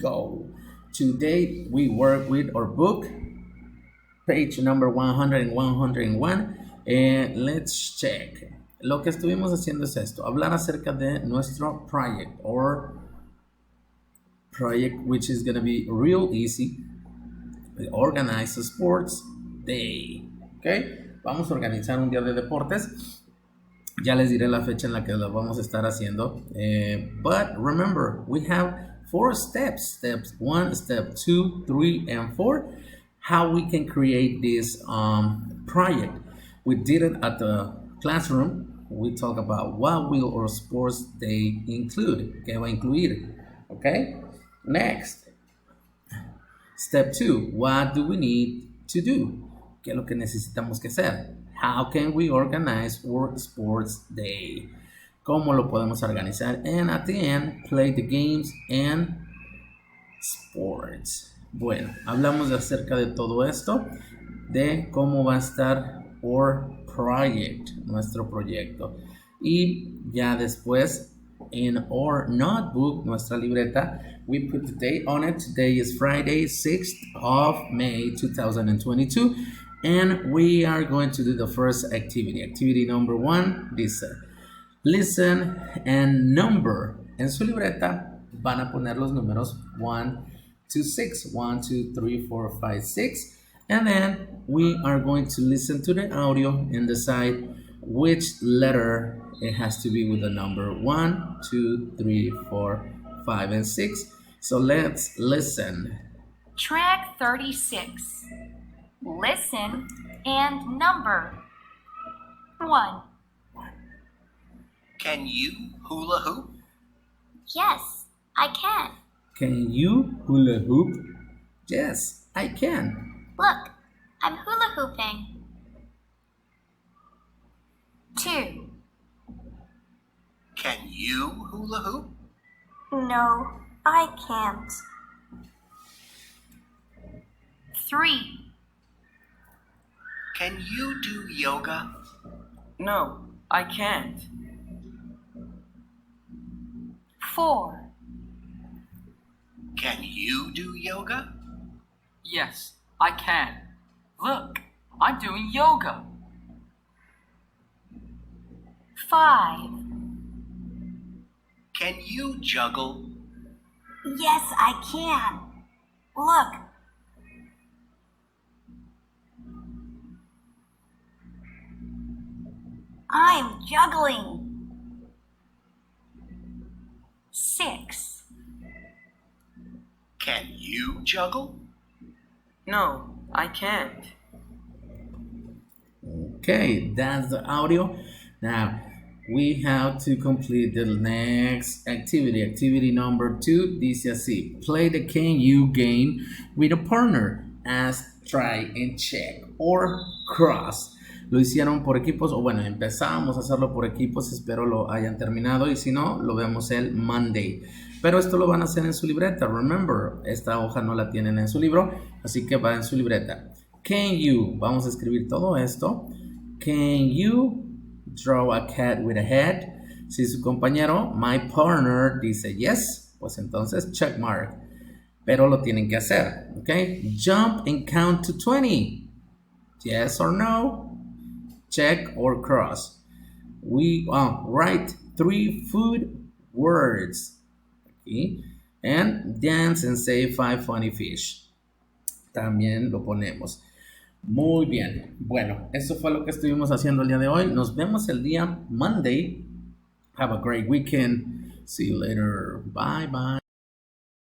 go. Today we work with our book, page number 100 and 101, and let's check. Lo que estuvimos haciendo es esto, hablar acerca de nuestro project, or project which is going to be real easy. Organize a sports day. Okay, vamos a organizar un día de deportes. Ya les diré la fecha en la que lo vamos a estar haciendo. But remember, we have 4 steps. Steps 1, step 2, 3, and 4. How we can create this project. We did it at the classroom. We talk about what will our sports day include. ¿Qué va a incluir? Okay. Next. Step 2. What do we need to do? ¿Qué es lo que necesitamos que hacer? How can we organize our sports day? ¿Cómo lo podemos organizar? And at the end, play the games and sports. Bueno, hablamos acerca de todo esto, de cómo va a estar our project, nuestro proyecto. Y ya después, in our notebook, nuestra libreta, we put the date on it. Today is Friday, 6th of May, 2022. And we are going to do the first activity. Activity number 1, listen. Listen and number. En su libreta van a poner los números 1 to 6. 1, 2, 3, 4, 5, 6. And then we are going to listen to the audio and decide which letter it has to be with the number 1, 2, 3, 4, 5, and 6. So let's listen. Track 36. Listen and number. 1. Can you hula hoop? Yes, I can. Can you hula hoop? Yes, I can. Look, I'm hula hooping. 2. Can you hula hoop? No, I can't. 3. Can you do yoga? No, I can't. 4. Can you do yoga? Yes, I can. Look, I'm doing yoga. 5. Can you juggle? Yes, I can. Look. I'm juggling. 6. Can you juggle? No, I can't. Okay, that's the audio. Now, we have to complete the next activity. Activity number 2, dice así. Play the Can You game with a partner. Ask, try, and check. Or cross. Lo hicieron por equipos, o bueno, empezamos a hacerlo por equipos. Espero lo hayan terminado. Y si no, lo vemos el Monday. Pero esto lo van a hacer en su libreta. Remember, esta hoja no la tienen en su libro. Así que va en su libreta. Can you? Vamos a escribir todo esto. Can you draw a cat with a head? Si su compañero, my partner, dice yes, pues entonces check mark. Pero lo tienen que hacer, ¿ok? Jump and count to 20. Yes or no? Check or cross. We write 3 food words. Okay? And dance and say 5 funny fish. También lo ponemos. Muy bien. Bueno, eso fue lo que estuvimos haciendo el día de hoy. Nos vemos el día Monday. Have a great weekend. See you later. Bye bye.